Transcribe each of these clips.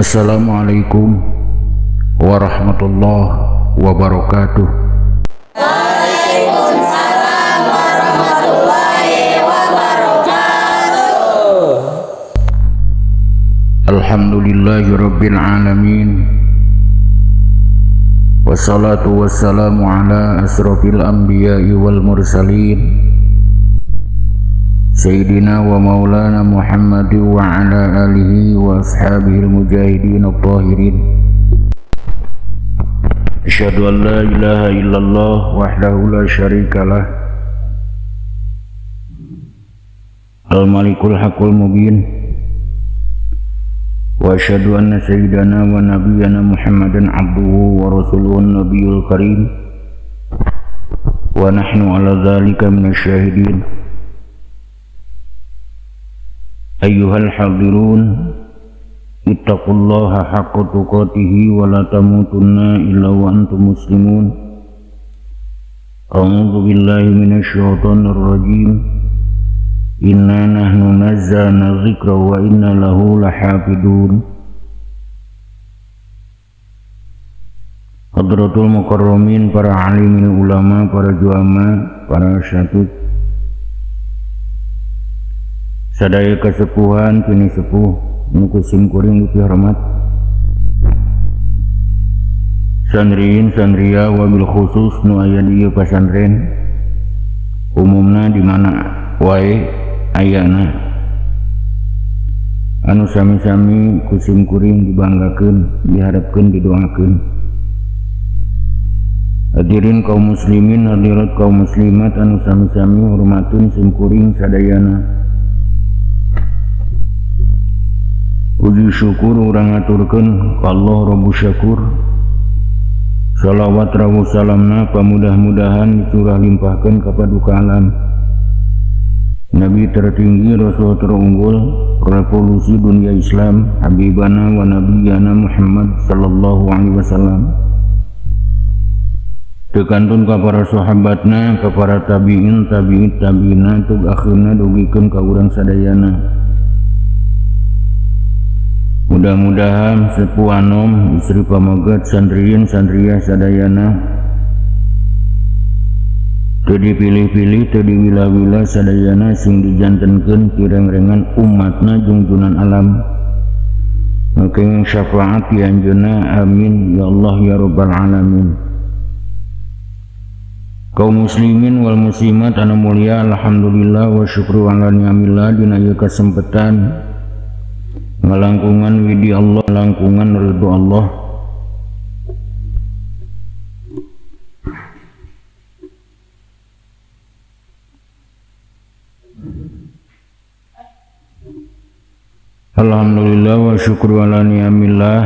Assalamualaikum warahmatullahi wabarakatuh. Waalaikumsalam warahmatullahi wabarakatuh. Alhamdulillahi rabbil alamin. Wassalatu wassalamu ala asrofil anbiya'i wal mursalin Sayyidina wa maulana Muhammad wa ala alihi wa ashabihil mujahidin at-tahirin. Asyhadu an la ilaha illallah wahdahu la syarikalah al-malikul haqqul mubin. Wa asyhadu anna sayyidana wa nabiyyana Muhammadan abduhu wa rasuluhu an-nabiyul karim. Wa nahnu ala dzalika minasyahidin. Ayyuhal hadirun, ittaqullaha haqqa tuqatih wa la tamutunna illa wa antum muslimun. A'udzu billahi minasyaitonir rajim. Inna nahnu nazzalna dzikra wa inna lahu lahafidun. Hadratul mukarramin, para alimin ulama, para juama, para syatut, sadaya kesepuhan kini sepuh nu kusim kuring upi hormat, sandriin sandria wabil khusus nu aya di ieu pasantren, umumna di mana wae ayana, anu sami-sami kusim kuring dibanggakeun, diharapkeun, didoakeun. Hadirin kaum muslimin, hadirat kaum muslimat anu sami-sami hormatun sim kuring sadayana. Puji syukur urang aturkeun ka Allah Rabbus Syakur. Salawat rawuh salamna pamudah-mudahan dicurah limpahkeun ka paduka alam Nabi tertinggi, Rasul terunggul, revolusi dunia Islam, Habibana wa Nabiyana Muhammad sallallahu alaihi wasallam. Tekantun ka para sahabatna, ka para tabi'in, tabi'it tabi'ina, tug akhirna dugikeun ka urang sadayana. Mudah-mudahan sepuh anom, istri pamogat, sandriin sandria sadayana teu dipilih-pilih, teu diwila-wila sadayana sing dijantenkeun kireng-rengan umatna jungjunan alam. Mungkin syafaat di anjeunna, amin ya Allah ya rabbal alamin. Kaum muslimin wal muslimat anu mulia, alhamdulillah wa syukru ala ni'amillah dina ieu kasempatan ngalangkungan widi Allah, langkungan ridho Allah. Alhamdulillah wa syukru ala ni'amillah.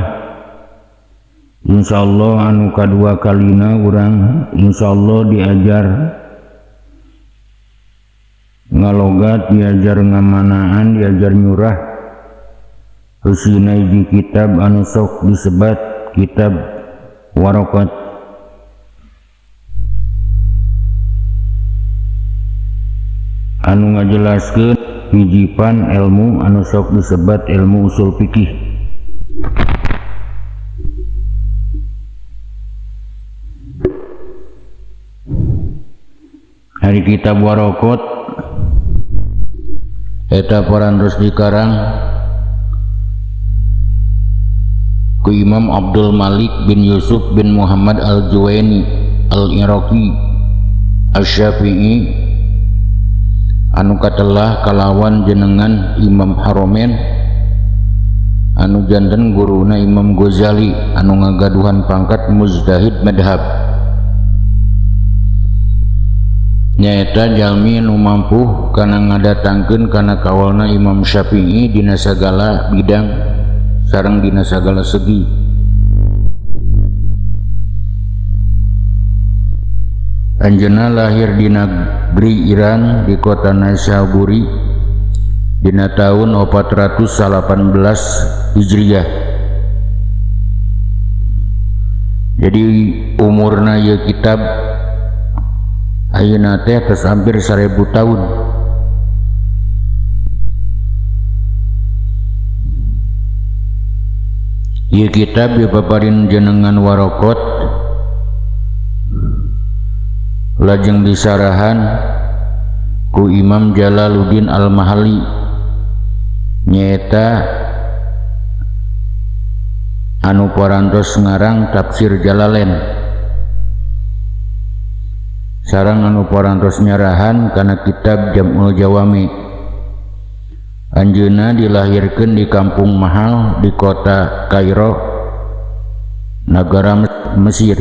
Insyaallah anu kadua kalina urang insyaallah diajar ngalogat, diajar ngamanaan, diajar nyurah husina hiji kitab anu sok disebat kitab Waraqat. Anu ngajelaskeun hijipan ilmu anu sok disebat ilmu usul fikih. Hari kitab Waraqat eta parantos dikarang ku Imam Abdul Malik bin Yusuf bin Muhammad al-Juwaini al-Iraqi asy-Syafi'i anu katelah kalawan jenengan Imam Haromen anu janten guruna Imam Ghazali anu ngagaduhan pangkat mujtahid madhab. Nyaeta jalmi anu mampu kana ngadatangkeun kana kawalna Imam Syafi'i dina sagala bidang sareng dina sagala segi. Anjeunna lahir di negeri Iran di kota Naisaburi dina tahun 418 Hijriah. Jadi umurna ieu kitab ayeuna teh geus hampir 1000 tahun. Ieu kitab dipaparin jenengan Waraqat lajeng disarahan ku Imam Jalaluddin Al-Mahalli nyaeta anu parantos ngarang Tafsir Jalalain sareng anu parantos nyarahan kana kitab Jam'ul Jawami. Anjeunna dilahirkeun di Kampung Mahal di kota Kairo, negara Mesir.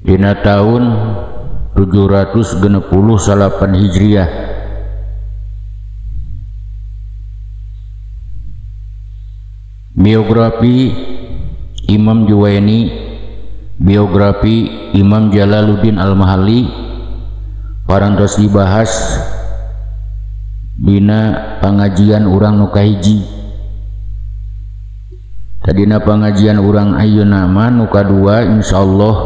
Dina tahun 768 Hijriah. Biografi Imam Juwaini, biografi Imam Jalaluddin Al-Mahalli parantos dibahas dina pangajian urang nu kahiji. Tadina pangajian urang ayeuna mah nu kadua insyaallah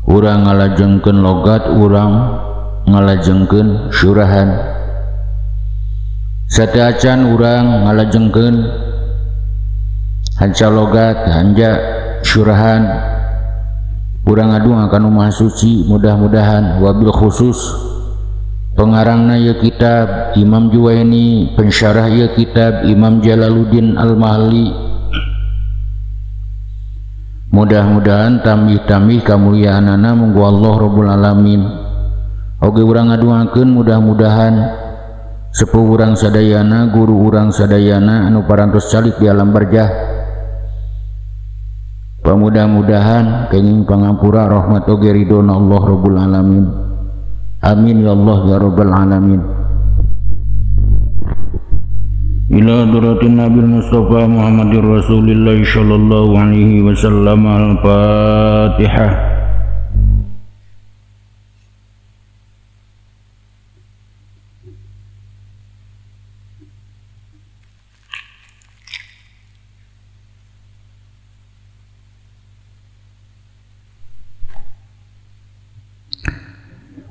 urang ngalajengkeun logat, urang ngalajengkeun syurahan. Sateacan urang ngalajengkeun hanca logat, hanja syurahan. Urang ngadung kana Maha Suci, mudah-mudahan wabil khusus pengarangna ieu kitab Imam Juwaini, pensyarah ieu kitab Imam Jalaluddin Al-Mahalli, mudah-mudahan tambih-tambih kamuliaanana munggu Allah Rabbul Alamin. Oge urang ngaduakeun mudah-mudahan sepuh urang sadayana, guru urang sadayana anu parantos calik di alam barjah, pamudah-mudahan kenging pangampura rahmat oge ridona Allah Rabbul Alamin. Amin ya Allah ya Rabbal Alamin. Ila hadratin Nabil Mustafa Muhammadir Rasulillah sallallahu alaihi wasallam. Al-Fatihah.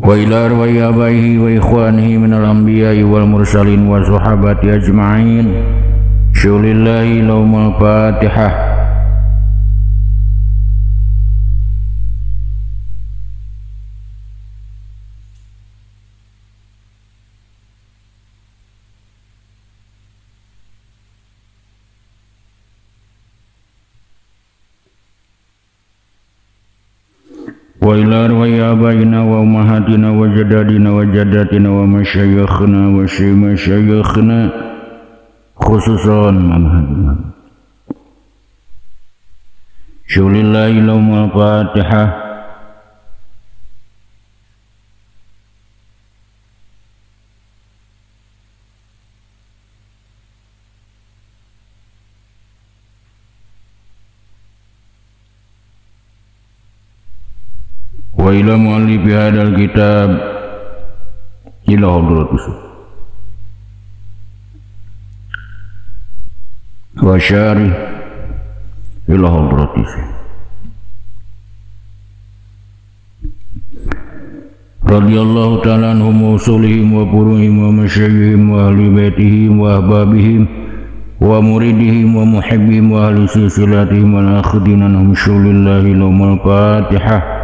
Wa ila arwai abaihi wa ikhwanihi minal anbiya'i wal mursalin wa sahabati ajma'in. Syulillahi lahumul Fatihah. Wa ila arwai abaina wa ummahatina wa jadadina wa jadatina wa masyayikhna wa masyayikhna khususan mamahadina. Syulillahi lahumul Fatihah. Wa ila mu'allifi hadal kitab ila hadratus wa syari ila hadratus radhiyallahu ta'ala anhum wa usulihim wa furuhim wa masyayikhim wa ahli baitihim wa ahbabihim wa muridihim wa muhibbihim wa ahli silsilatihim wal akhidina anhum. Syulillahi lahumul Fatihah.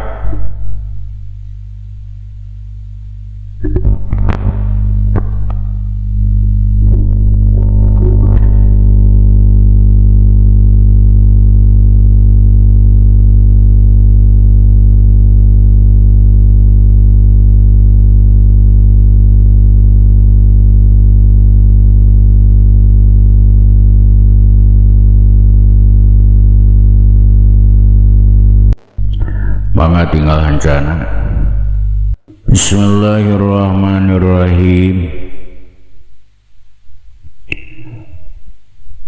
Mangga tinggal hancana. Bismillahirrahmanirrahim.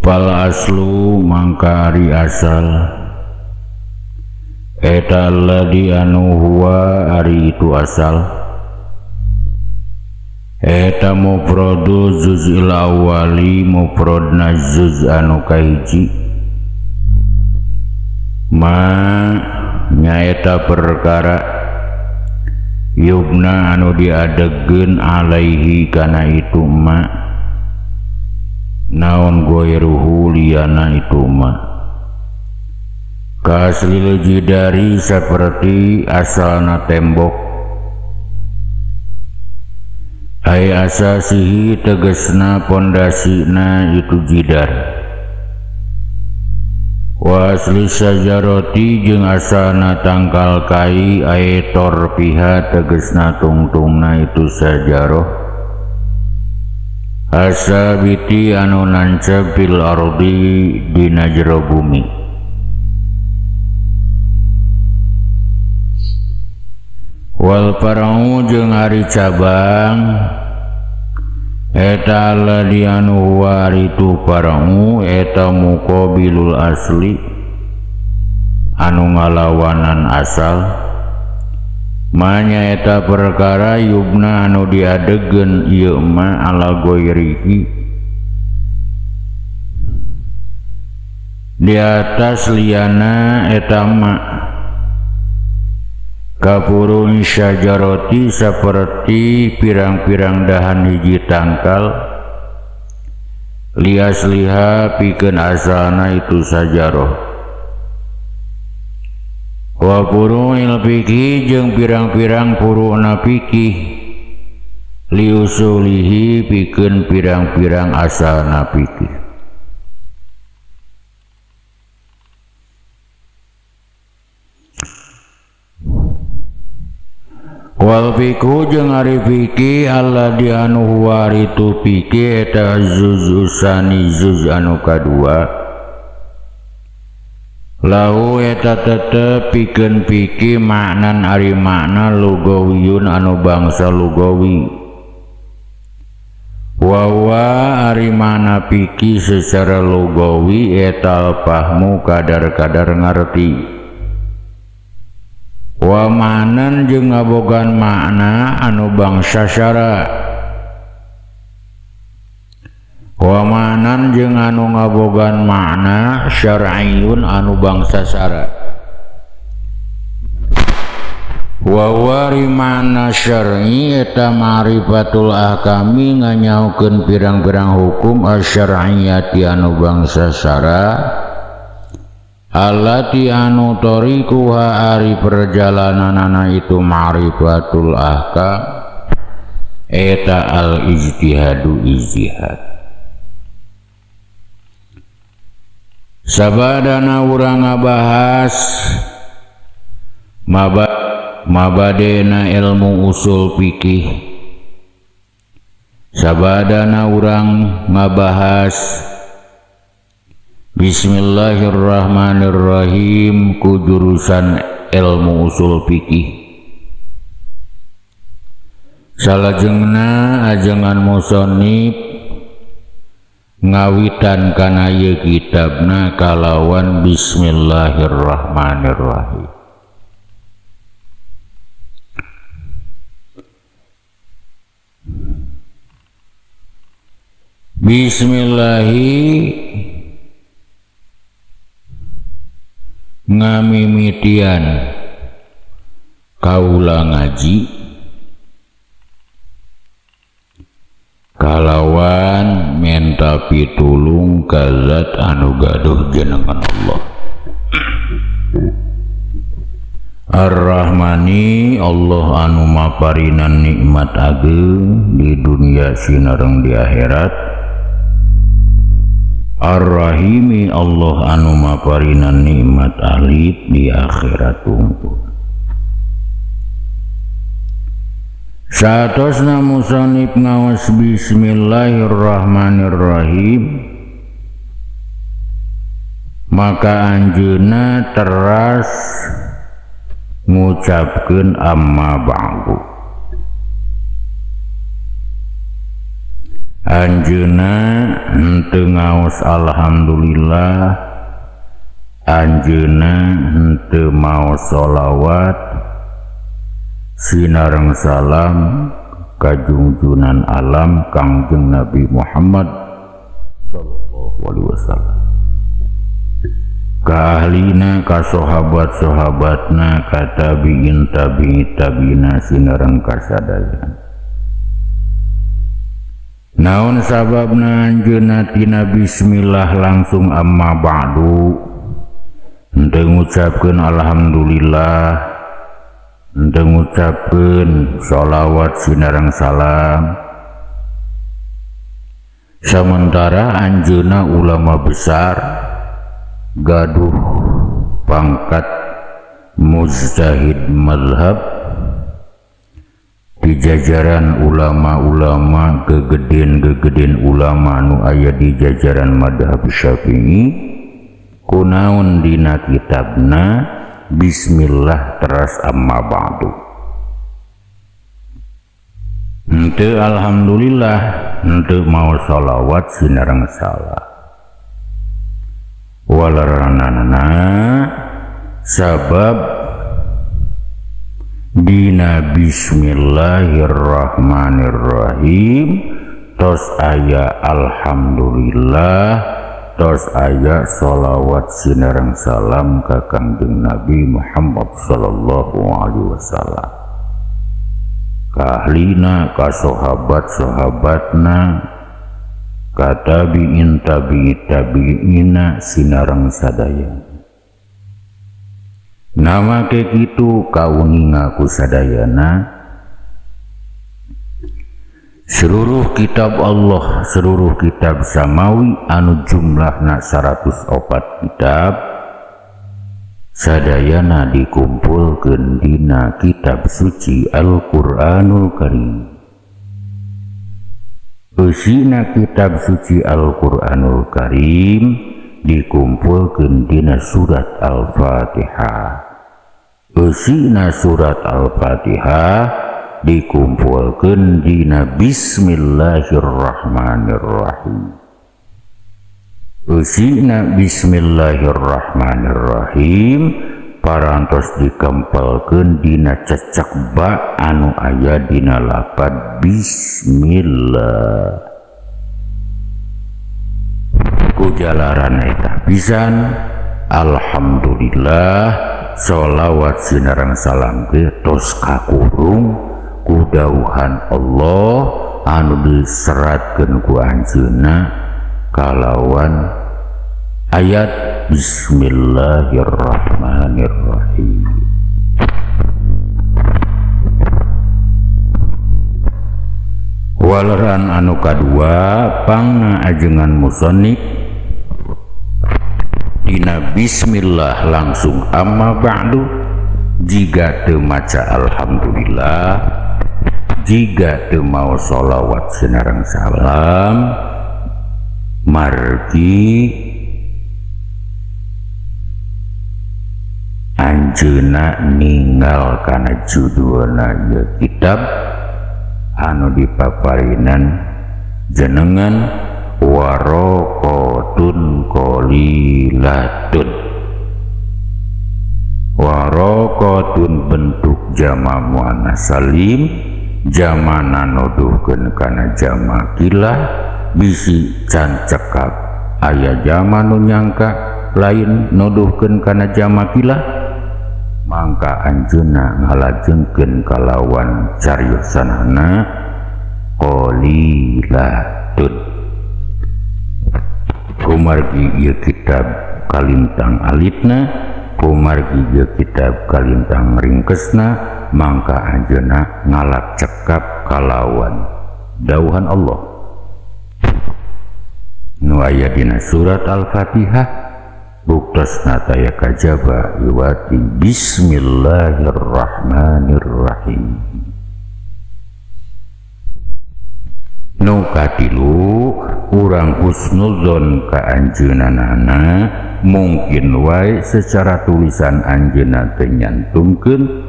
Fal aslu mangkari asal eta alladhi anu huwa ari itu asal eta mufradu juz'il awwali mufradna juz anu kahiji ma nyaeta perkara yubna anu diadegeun alaihi kana itu ma naon goiruhu liana itu mah kaslil jidari seperti asalna tembok ay asasihi tegesna pondasina itu jidar wa asli sajaroti jeung asalna tangkal kai ay torpiha tegesna tungtungna itu sajaroh asabiti anu nancep fil ardi dina jero bumi wal far'u jeung ari cabang eta alladhi anu waritu far'u eta muqabilul asli anu ngalawanan asal manya eta perkara yubna anu diadegeun ieu mah ala goirihi di atas liana eta mah kapurun syajaroti seperti pirang-pirang dahan hiji tangkal lias liha pikeun asalna itu sajaroh wa furu'il fikih jeung pirang-pirang furu'na fikih liusulihi pikeun pirang-pirang asalna fikih wal fiqhu jeung ari fikih alladhi anu waritu fikih eta juz'usani juz anu kadua lahu eta tetep pikeun fikih maknan ari makna lugawiyun anu bangsa lugawi wa ari makna fikih secara lugawi eta pahmu kadar-kadar ngarti wa manan jeung ngabogan makna anu bangsa syara wa manan jeung anu ngabogan makna syar'iyun anu bangsa syara wa wari makna syar'i eta ma'rifatul ahkami nganyaokeun pirang-pirang hukum asy-syar'iyyati anu bangsa syara allati anu tariquha ari perjalananana itu ma'rifatul ahkam eta al ijtihadu ijtihad sabadana urang ngabahas mabadena ilmu usul fikih sabadana urang ngabahas Bismillahirrahmanirrahim ku jurusan ilmu usul fikih salajengna ajengan musannif ngawitan kana ieu kitabna kalawan bismillahirrahmanirrahim bismillahi ngamimitian kaula ngaji kalawan menta pitulung ka zat anu gaduh jenengan Allah Ar-Rahmani Allah anu maparinan nikmat ageung di dunia sinareng di akhirat Ar-Rahimi Allah anu maparinan nikmat alit di akhirat unggul. Satosna musannif ngawas bismillahirrahmanirrahim maka anjeunna teras ngucapkeun amma ba'du. Anjeunna henteu ngaos alhamdulillah, anjeunna henteu maos sholawat sinareng salam ka junjunan alam Kangjeng Nabi Muhammad sallallahu alaihi wasallam, ka ahlina, ka sahabat-sahabatna, ka tabi'in tabi'ina sinareng kasadayan. Naon sababna anjeunna tina bismillah langsung amma ba'du henteu ngucapkeun alhamdulillah, henteu ngucapkeun sholawat sinareng salam. Sementara anjeunna ulama besar gaduh pangkat mujtahid mazhab di jajaran ulama-ulama gegeden ulama nu aya di jajaran madhab Syafi'i, kunaon dina kitabna bismillah teras amma ba'du. Henteu alhamdulillah, henteu mau sholawat sinareng salah. Walaranana sabab dina bismillahirrahmanirrahim tos aya alhamdulillah, tos aya sholawat sinareng salam ka Kangjeng Nabi Muhammad sallallahu alaihi wasallam, ka ahlina, ka sahabat-sahabatna, ka tabi'in tabi'ina sinareng sadaya. Nama ke kitu kauninga ku sadayana seluruh kitab Allah, seluruh kitab samawi anu jumlahna 104 kitab sadayana dikumpulkeun dina kitab suci Al-Qur'anul Karim. Eusina kitab suci Al-Qur'anul Karim dikumpulkeun dina surat Al-Fatihah. Eusina surat Al-Fatihah dikumpulkeun dina bismillahirrahmanirrahim. Eusina bismillahirrahmanirrahim parantos dikempelkeun dina cecek ba anu aya dina lapad bismillah. Kujalaran eta pisan alhamdulillah, sholawat sinareng salam ge tos kakurung ku dauhan Allah anu diseratkeun ku anjeunna kalawan ayat bismillahirrahmanirrahim. Waleran anu kadua pangna ajengan musannif dina bismillah langsung amma ba'du jiga teu maca alhamdulillah, jiga teu mau sholawat sinareng salam, margi anjeunna ninggal kana judulna ieu kitab anu dipaparinan jenengan waraqatun qalilatun. Waraqatun bentuk jama muannas salim, jamana nuduhkeun kana jama kilah, bisi can cekap aya jama nu nyangka lain nuduhkeun kana jama kilah, mangka anjeunna ngalajengkeun kalawan cariosanana qalilatun. Kumargi ieu kitab kalintang alitna, kumargi ieu kitab kalintang ringkesna, mangka anjeunna ngalak cekap kalawan dauhan Allah nu aya dina surat Al-Fatihah buktosna taya kajaba iwati bismillahirrahmanirrahim. Nu katilu urang husnudzon ka anjeunana mungkin wae secara tulisan anjeunna teu nyantumkeun,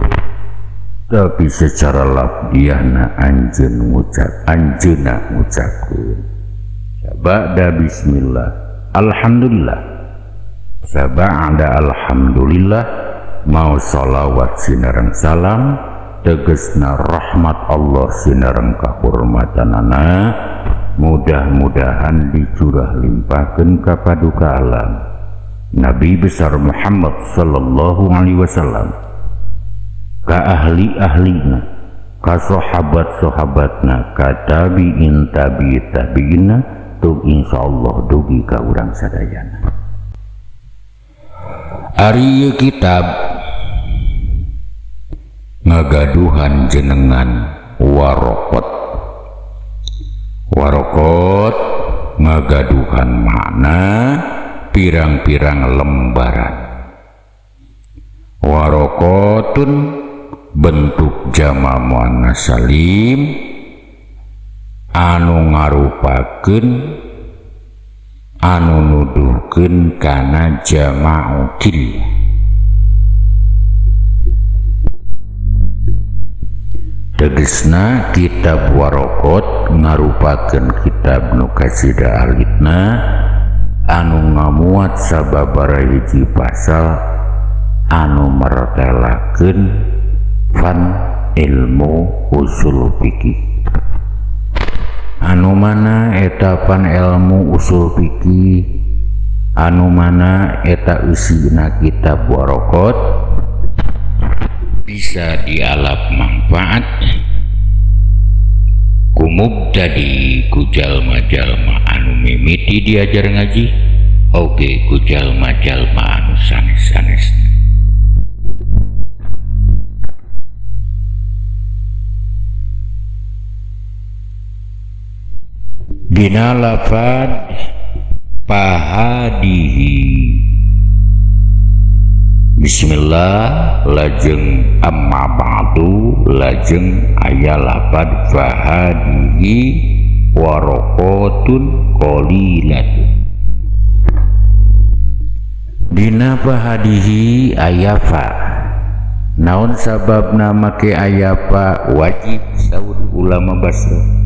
tapi secara lafziahna anjeunna ngucapkeun ba'da bismillah alhamdulillah, saba'da alhamdulillah mau sholawat sinareng salam tegesna rahmat Allah sinareng kahormatanana mudah-mudahan dicurah limpahkeun ka paduka alam Nabi besar Muhammad sallallahu alaihi wasallam, ka ahli-ahlina, ka sahabat-sahabatna ka tabi'in tabi'ina tu insyaallah dugi ka urang sadayana. Ari ieu kitab ngagaduhan jenengan Waraqat. Waraqat ngagaduhan makna pirang-pirang lembaran. Waraqatun bentuk jama muannas salim anu ngarupakeun anu nuduhkeun kana jama'u killah. Tegesna kitab Waraqat ngarupakeun kitab nu kasida alitna anu ngamuat sababaraha hiji pasal anu martelakeun fan ilmu usul fikih. Anu mana eta pan ilmu usul fikih, anu mana eta isina kitab Waraqat bisa dialap manfaat ku mubtadi ku jalma-jalma anu mimiti diajar ngaji oge ku jalma-jalma anu sanes-sanesna. Dina lafad pahadihi bismillah lajeng amma ba'du lajeng aya lafad fahadihi waraqatun qalilatun. Dina fahadihi aya fa naon sababna make aya fa wajib saud ulama basra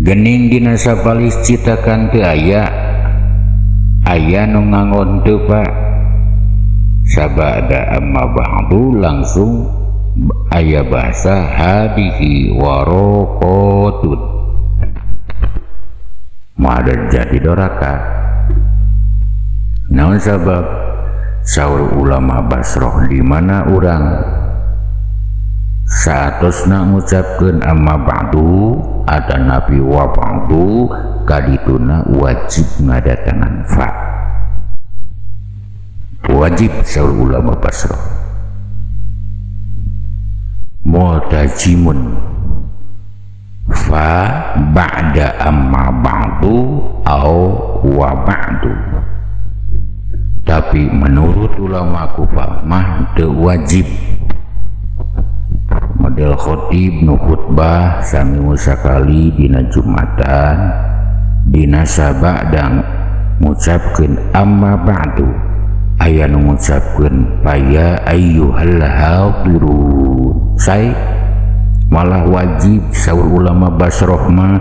gening dina sapalis citakan teu aya nu ngangon teu Pak. Sabada amma ba'du langsung aya bahasa hadihi waraqatun madan jadi doraka. Naon sabab saur ulama Basrah di mana urang saatosna ngucapkeun amma ba'du ada nabi wa ba'du kadituna wajib ngadatangan fa. Wajib saur ulama Basrah. Mu'tajimun fa ba'da amma ba'du au wa ba'du. Tapi menurut ulama kufah mah teu wajib. Model khotib nu khutbah sami musakali dina Jumatan dina sabada ngucapkeun amma ba'du aya nu ngucapkeun ya ayyuhal hadirun sai malah wajib saur ulama Basrah mah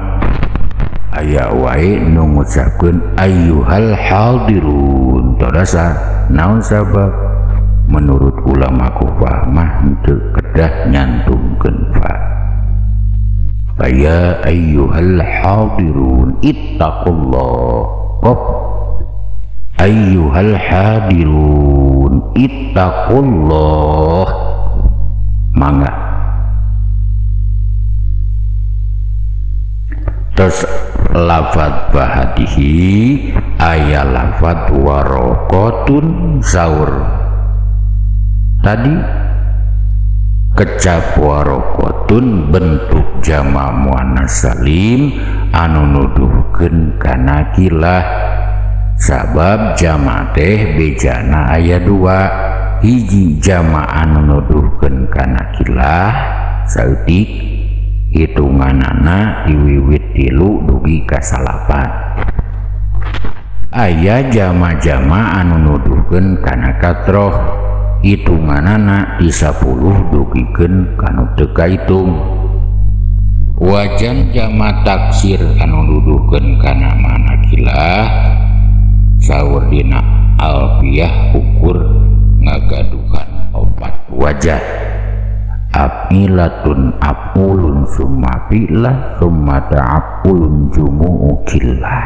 aya wae nu ngucapkeun ayyuhal hadirun todasa naon sabab menurut ulama Kufah mah teu kedah nyantumkeun fa ya ayyuhal hadirun ittaqullah qop ayyuhal hadirun ittaqullah mangga. Terus lafad bahadihi aya lafad waraqatun saur tadi kecap waraqatun bentuk jama muannas salim anu nuduhkeun kana kilah. Sabab jama teh bejana aya dua, hiji jama anu nuduhkeun kana kilah saeutik hitunganana diwiwit 3 dugi ka 8. Aya jama-jama anu nuduhkeun kana katroh hitunganana di 10 dugikeun kanu teu kahitung. Wajan jama taksir anu nuduhkeun kana mana kilah saur dina alfiyah ukur ngagaduhan 4 wajah afilatun afulun summa filah summa ta'afulun jumu'u killah.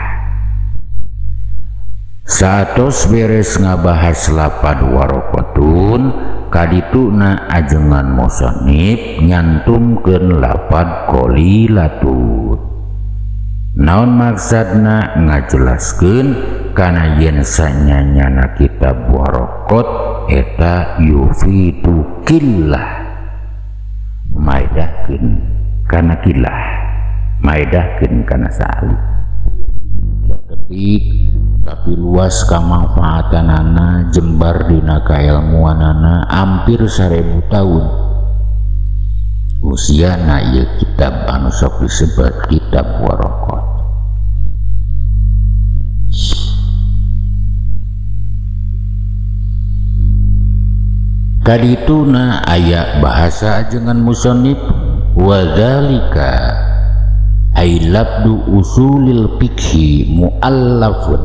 Satos beres ngabahas lapad waraqatun kadituna ajengan musannif nyantumkeun lafad qalilatun. Naon maksudna ngajelaskeun kana yen sanyanyana kitab waraqat eta yufidu killah maedahkeun kana killah maedahkeun kana salib sakedik tapi luas kamangfaatanana jembar dina kailmuanana hampir 1000 tahun usiana ieu kitab anu sok disebut kitab waraqat. Kadituna aya bahasa ajengan musannif wa dzalika ay labdu usulil fiqhi muallafun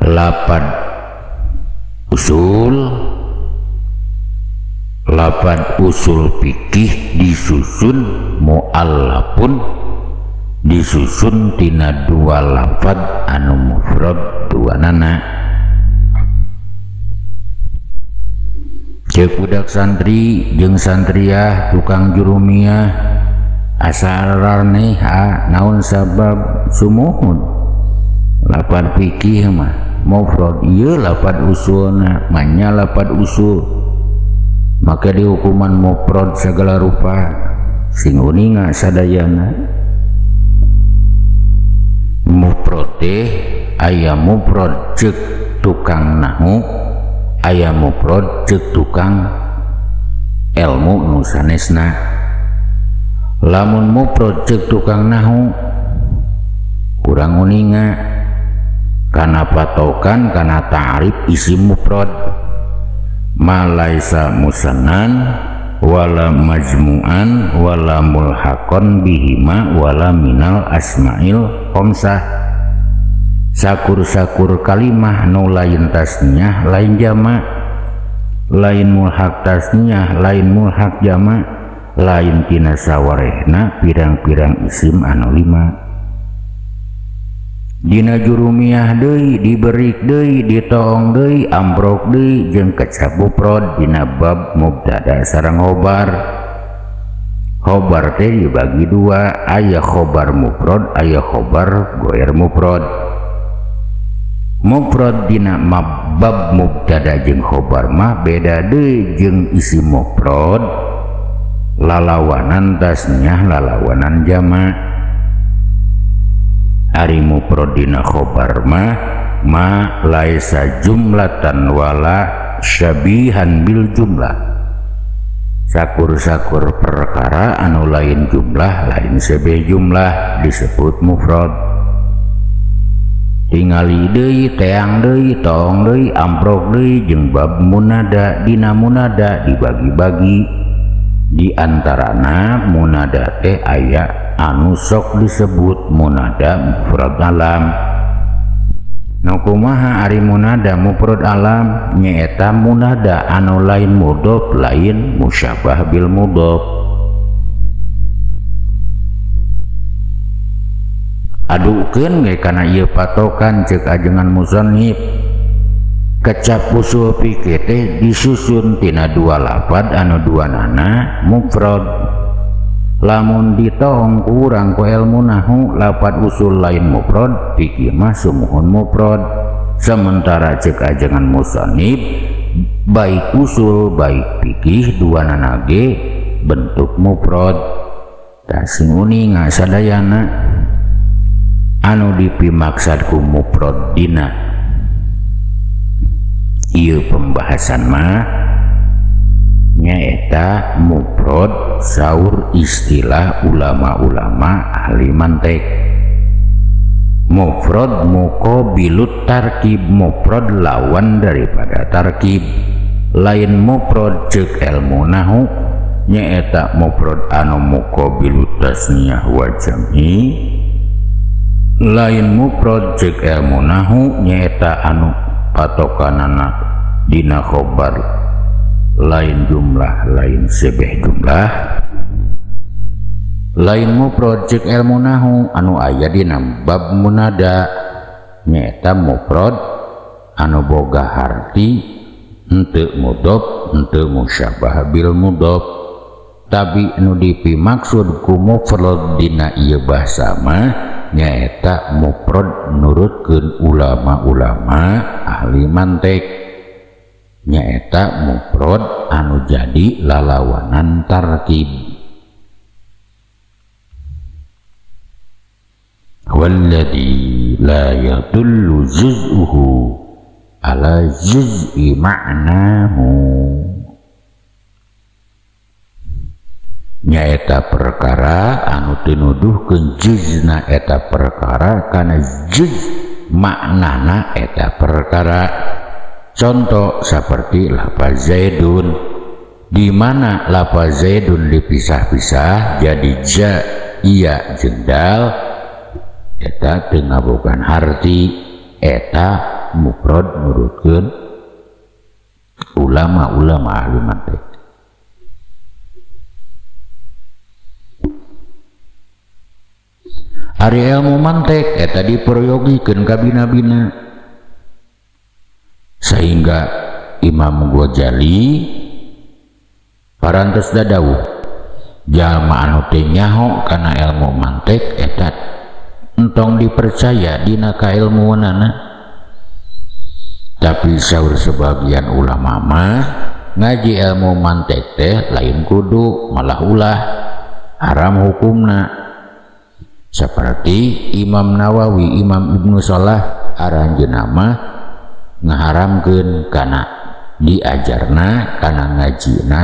lapan usul fikih disusun muallafun disusun tina 2 lafad anu mufrad duanana. Cek budak santri jeung santriah tukang jurumiyah asararne naon sabab sumuhun lafad fikih mah mufrad ieu lafad usulna manya lafad usul maka dihukuman mufrad segala rupa sing uninga sadayana. Mufrad teh aya mufrad ceuk tukang nahwu aya mufrad ceuk tukang ilmu nu sanesna. Lamun mufrad ceuk tukang nahwu kurang uninga kana patokan kana ta'rif isim mufrad ma laisa musannan wala majmu'an wala mulhaqan bihima wala minal asma'il khamsah. Sakur-sakur kalimah nu lain tasniyah lain jama lain mulhaq tasniyah lain mulhaq jama lain tina sawarehna pirang-pirang isim anu 5. Dina jurumiyah deui diberik deui ditoong deui ambrok deui jeung kecap mufrad dina bab mubtada sareng khobar. Khobar teh dibagi 2 aya khobar mufrad aya khobar ghair mufrad. Mufrad dina bab mubtada jeung khobar mah beda deui jeung isim mufrad lalawanan tasniyah lalawanan jama. Ari mufrad dina khobar ma laisa jumlatan wala syabihan bil jumlah. Sakur-sakur perkara anu lain jumlah lain sebeh jumlah disebut mufrad. Tingali deui teang deui tong deui amprok deui jeung bab munada dina munada dibagi-bagi di antarana munada teh aya anu sok disebut munada mufrad alam. Nu kumaha ari munada mufrad alam nyaeta munada anu lain mudhof lain musyabah bil mudhof. Adukeun ge kana ieu patokan ceuk ajengan musannif kecap usul fikih teh disusun tina 2 lafad anu duanana mufrad. Lamun ditong kurang ku ilmu nahwu lafad usul lain mufrad fikih mah sumuhun mufrad. Sementara ceuk ajengan musannif baik usul baik fikih duanana ge bentuk mufrad. Tah sing uninga sadayana anu dipimaksad ku mufrad dina ieu pembahasan mah nyaeta mufrad saur istilah ulama-ulama ahli mantek. Mufrad muqabilut tarkib mufrad lawan daripada tarkib. Lain mufrad ceuk ilmu nahwu nyaeta mufrad anu muqabilut tasniyah wa jam'i. Lain mufrad ceuk ilmu nahwu nyaeta anu patokanana dina khobar lain jumlah lain sebeh jumlah. Lain mufrad ceuk ilmu nahwu anu aya dina bab munada nyaeta mufrad anu boga harti henteu mudhof henteu musyabah bil mudhof. Tapi nu dipimaksud ku mufrad dina ieu basa mah nyaeta mufrad nurutkeun ulama-ulama ahli mantek, nyaeta mufrad anu jadi lalawanan tarkib. Walladzi la yadullu juz'uhu ala juz'i ma'nahu, nyaeta perkara anu tinuduhkeun juzna eta perkara kana juz maknana eta perkara. Contoh seperti lafaz zaidun, di mana lafaz zaidun dipisah-pisah jadi ja iya jendal eta teu ngabogaan harti, eta mufrad nurutkeun ulama-ulama ahli mantek. Ari ilmu mantek eta diperyogikan ka bina-bina, sehingga Imam Ghazali parantos dadawuh jalma anu teu nyaho kana ilmu mantek eta entong dipercaya dina kailmuanana. Tapi saur sebagian ulama mah ngaji ilmu mantek teh lain kudu malah ulah haram hukumna. Seperti Imam Nawawi, Imam Ibnu Salah aranjeunna mah ngaharamkeun kana diajarna kana ngajina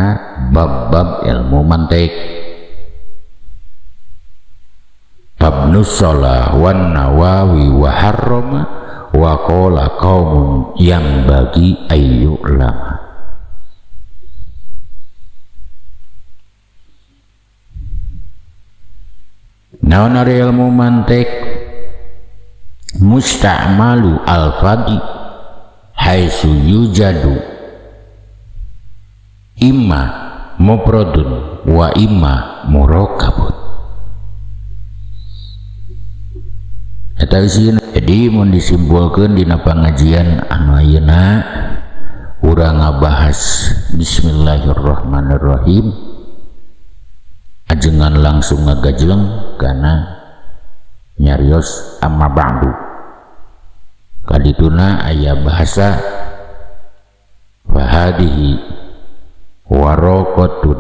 bab-bab ilmu mantek. Ibnu Salah wan Nawawi wa harrama wa qala qaumun yang bagi ayu ulama. Naon ari ilmu mantek musta'malu al-fadhi haitsu yujadu imma mufradun wa imma murakkabun. Eta isina jadi mun disimpulkeun dina pangajian anu ayeuna urang ngabahas bismillahirrahmanirrahim, ajengan langsung ngagajleng kana nyarios amma ba'du. Kadituna aya bahasa fahadihi waraqatun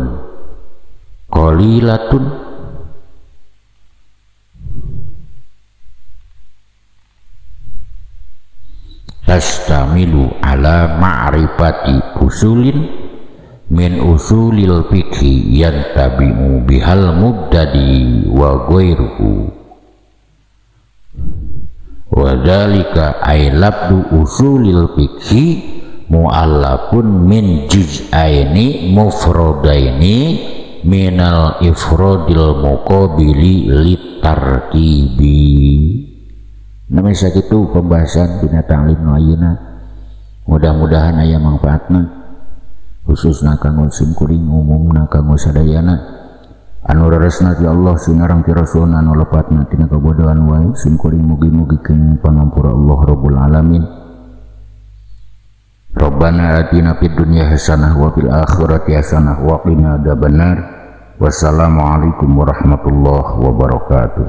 qalilatun tastamilu ala ma'rifati usulin min usulil fikhi yantabi'u bihal mubtadi wa ghairuhu wa dzalika ay labdu usulil fikhi mu'allafun min juz'aini mufradaini minal ifradil muqabili litarkibi. Namanya sakitu pembahasan dina ta'lim nu ayeuna, mudah-mudahan aya manfaatna khususna kanggo simkuring umumna kanggo sadayana anu reresna ti Allah sinareng ti Rasulna anu lepatna tina kabodohan wae simkuring mugi-mugi keun pangampura Allah Rabbul Alamin. Rabbana atina fid dunya hasanah wa fil akhirati hasanah wa qina adzabannar. Wassalamualaikum warahmatullahi wabarakatuh.